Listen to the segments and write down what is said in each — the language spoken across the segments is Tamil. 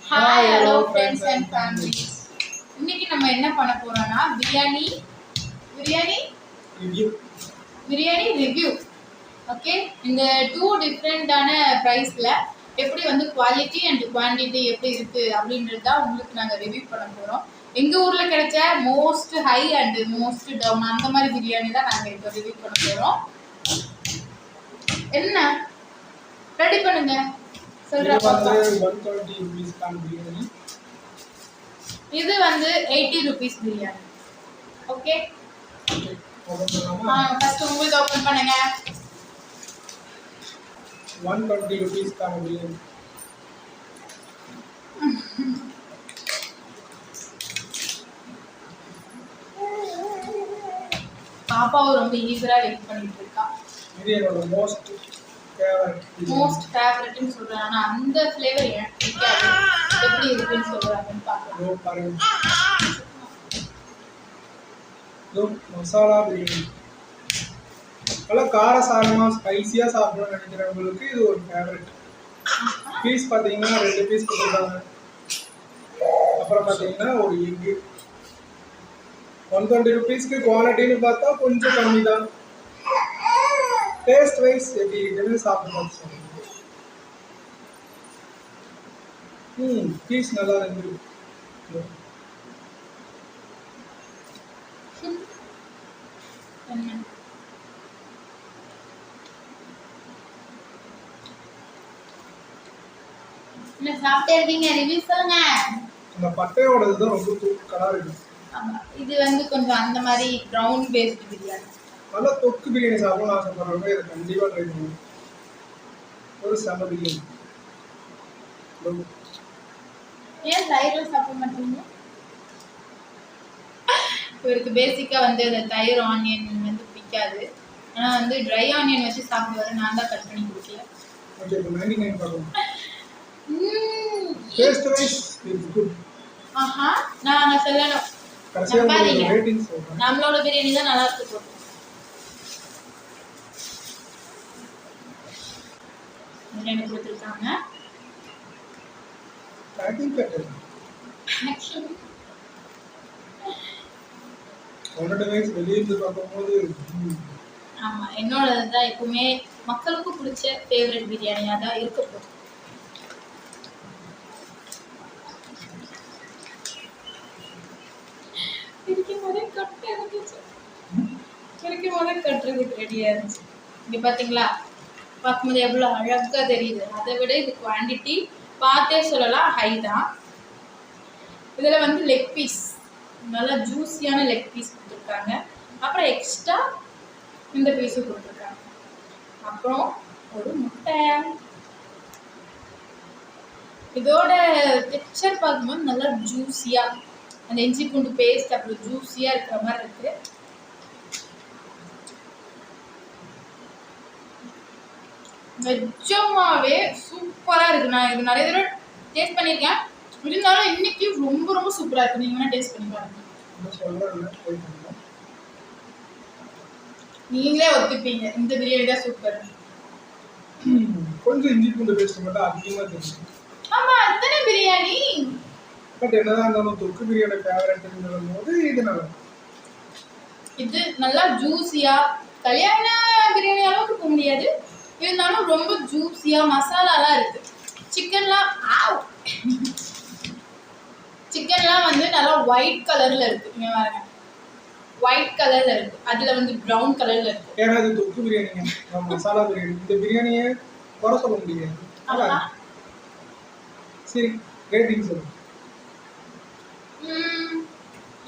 Hi hello friends and families. இன்னைக்கு நம்ம என்ன பண்ண போறோம்னா பிரியாணி ரிவ்யூ. ஓகே, இந்த டூ டிஃப்ரெண்டான ப்ரைஸில் எப்படி வந்து குவாலிட்டி அண்ட் குவான்டிட்டி எப்படி இருக்குது அப்படின்றது தான் உங்களுக்கு நாங்கள் ரிவ்யூ பண்ண போகிறோம். எங்கள் ஊரில் கிடைச்ச most high and most down அந்த மாதிரி பிரியாணி தான் நாங்கள் இப்போ ரிவ்யூ பண்ண போகிறோம். என்ன ரெடி பண்ணுங்க சொல்கிறேன். 120 rupees பிரியாணி. இது வந்து 80 rupees பிரியாணி. ஓகே, ஃபர்ஸ்ட் உங்களுக்கு ஓபன் பண்ணுங்க. 120 rupees பிரியாணி. பாப்பாவும் ரொம்ப ஈஸியா வெயிட் பண்ணிட்டு இருக்கா. இது என்னோட மோஸ்ட் ஃபேவரட்னு சொல்றேன். ஆனா அந்த ஃப்ளேவர் எனக்கு பிடிக்காது. எப்படி இருக்குன்னு சொல்றாங்கன்னு பார்க்கலாம். பாருங்க, மசாலா பிரியாணி நல்லா காரசாரமா ஸ்பைசியா சாப்பிடணும்னு நினைக்கிறவங்களுக்கு இது ஒரு ஃபேவரட். பீஸ் பார்த்தீங்கன்னா 2 பீஸ் கொடுத்துருக்காங்க. அப்புறம் பார்த்தீங்கன்னா ஒரு எக்கு. 120 rupeesக்கு குவாலிட்டின்னு பார்த்தா கொஞ்சம் கம்மி தான். டேஸ்ட் வைஸ் எப்படி இருக்குன்னு சாப்பிட்டு பார்த்து சொல்லுங்க. பீஸ் நல்லா இருந்துருக்கு. என்ன சாப்பிட்டே இருக்கீங்க? ரிவ்யூ சொல்லுங்க. இந்த பட்டையோட இதுதான் ரொம்ப தூக்கலா இருக்கு. ஆமா, இது வந்து கொஞ்சம் அந்த மாதிரி பிரவுன் பேஸ்ட் பிரியாணி. நல்லா தொக்கு பிரியாணி சாப்பிடணும்னு ஆசைப்படுறவங்க இதை கண்டிப்பா ட்ரை பண்ணுங்க. ஒரு செம பிரியாணி. ஏன் தயிர்ல சாப்பிட மாட்டீங்க? இவருக்கு பேசிக்கா வந்து அந்த தயிர் ஆனியன் வந்து பிடிக்காது. ஆனா வந்து ட்ரை ஆனியன் வச்சு சாப்பிடுவாரு. நான் தான் கட் பண்ணி கொடுக்கல. ஓகே, இப்போ 99 பார்க்கலாம். Taste wise it's good. ஆஹா, நான் சொல்லணும். கடைசியா ஒரு ரேட்டிங் சொல்றேன். நம்மளோட பிரியாணி தான் நல்லா இருக்கு. பிரியாணி கொடுத்துருக்காங்க. Packing cutter. ஒன்னோட வைஸ் வெளிய இருந்து பார்க்கும்போது ஆமா, என்னோட தான் எப்பவுமே மக்களுக்கு பிடிச்ச ஃபேவரட் பிரியாணியா தான் இருக்க போகுது. கட்டுறதுக்கு ரெடியா இருந்துச்சு. இங்க பாத்தீங்களா, பார்க்கும்போது எவ்வளவு அழகா தெரியுது. அதை விட இது குவான்டிட்டி பார்த்தே சொல்லலாம் ஹை தான். இதுல வந்து லெக் பீஸ், நல்லா ஜூஸியான லெக் பீஸ் கொடுத்துருக்காங்க. அப்புறம் எக்ஸ்ட்ரா இந்த பீஸும் கொடுத்துருக்காங்க. அப்புறம் ஒரு முட்டை. இதோட டெக்ஸ்சர் பார்க்கும்போது நல்லா ஜூஸியா, அந்த இஞ்சி பூண்டு பேஸ்ட் அப்புறம் ஜூஸியா இருக்கிற மாதிரி இருக்கு. நிஜமாவே சூப்பரா இருக்கு. நான் இது நிறைய தடவை டேஸ்ட் பண்ணியிருக்கேன். இருந்தாலும் இன்னைக்கு ரொம்ப ரொம்ப சூப்பரா இருக்கு. நீங்க வேணா டேஸ்ட் பண்ணி பாருங்க. நீங்களே ஒத்துப்பீங்க, இந்த பிரியாணி தான் சூப்பர். கொஞ்சம் இஞ்சி பூண்டு பேஸ்ட் மட்டும் அதிகமா தெரியும். ஆமா, அதுதானே பிரியாணி. பட் என்னதான் இருந்தாலும் தொக்கு பிரியாணி ஃபேவரட்ங்கும் போது இது நல்லா. இது நல்லா ஜூஸியா, கல்யாண பிரியாணி அளவுக்கு போக முடியாது. இருந்தாலும் ரொம்ப ஜூஸியா மசாலாலாம் இருக்கு. சிக்கன்லாம் வந்து நல்லா ஒயிட் கலர்ல இருக்கு. இங்க பாருங்க, ஒயிட் கலர்ல இருக்கு. அதுல வந்து பிரவுன் கலர்ல இருக்கு. ஏன்னா இது தொக்கு பிரியாணிங்க, மசாலா பிரியாணி. இந்த பிரியாணியை குறை சொல்ல முடியாது. சரி, ரேட்டிங் சொல்லுங்க.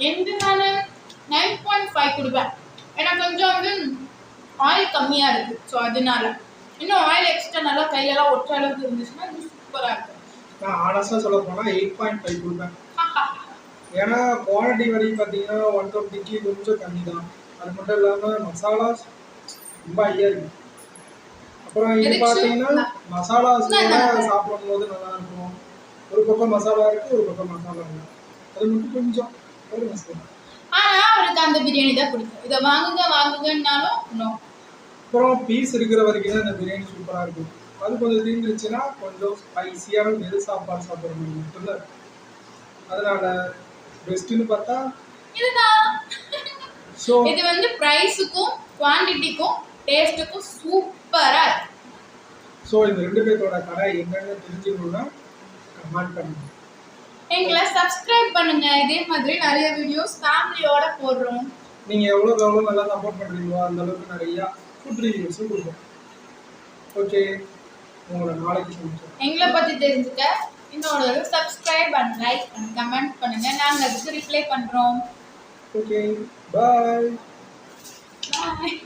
எந்த நான் 9.5 கொடுப்பேன். ஏன்னா கொஞ்சம் வந்து ஆயில் கம்மியா இருக்கு. ஸோ அதனால இன்னும் ஆயில் எக்ஸ்ட்ரா நல்லா கையிலலாம் ஒற்ற அளவுக்கு இருந்துச்சுன்னா இன்னும் சூப்பராக இருக்கும். நான் ஆனஸ்டாக சொல்ல போனால் 8.5 கொடுப்பேன். ஏன்னா குவாலிட்டி வரைக்கும் பார்த்தீங்கன்னா 120க்கு கொஞ்சம் கம்மி தான். அது மட்டும் இல்லாமல் மசாலா ரொம்ப ஐயா இருக்கு. அப்புறம் இது பார்த்தீங்கன்னா மசாலா சாப்பிடும் போது நல்லா இருக்கும். ஒரு பக்கம் மசாலா இருக்கு, ஒரு பக்கம் மசாலா இல்லை. அது மட்டும் கொஞ்சம் ஒரு மசாலா. ஆனா அவருக்கு அந்த பிரியாணி தான் பிடிக்கும். இதை வாங்குங்கன்னாலும் நோ. அப்புறம் பீஸ் இருக்கிற வரைக்கும் தான் இந்த பிரியாணி சூப்பராக இருக்கும். அது கொஞ்சம் தீர்ந்துருச்சுன்னா கொஞ்சம் ஸ்பைசியான வெறும் சாப்பாடு சாப்பிட்ற மாதிரி மட்டும்தான் இருக்கும். அதனால பெஸ்ட்டுன்னு பார்த்தா இதுதான். ஸோ இது வந்து பிரைஸுக்கும் குவான்டிட்டிக்கும் டேஸ்ட்டுக்கும் சூப்பரா இருக்கு. ஸோ இந்த 2 பேர்த்தோட கடை என்னன்னு தெரிஞ்சுக்கணும்னா கமெண்ட் பண்ணுங்க. எங்களை சப்ஸ்கிரைப் பண்ணுங்க. இதே மாதிரி நிறைய வீடியோஸ் ஃபேமிலியோட போடுறோம். நீங்கள் எவ்வளோ நல்லா சப்போர்ட் பண்ணுறீங்களோ அந்த அளவுக்கு நிறையா ஃபுட் ரிவ்யூஸும் கொடுப்போம். ஓகே, உங்களை நாளைக்கு சமைச்சோம். எங்களை பத்தி தெரிஞ்சுக்க இன்னொரு subscribe and like and comment பண்ணுங்க. நாங்க அதுக்கு ரிப்ளை பண்றோம். ஓகே, பாய். பாய்.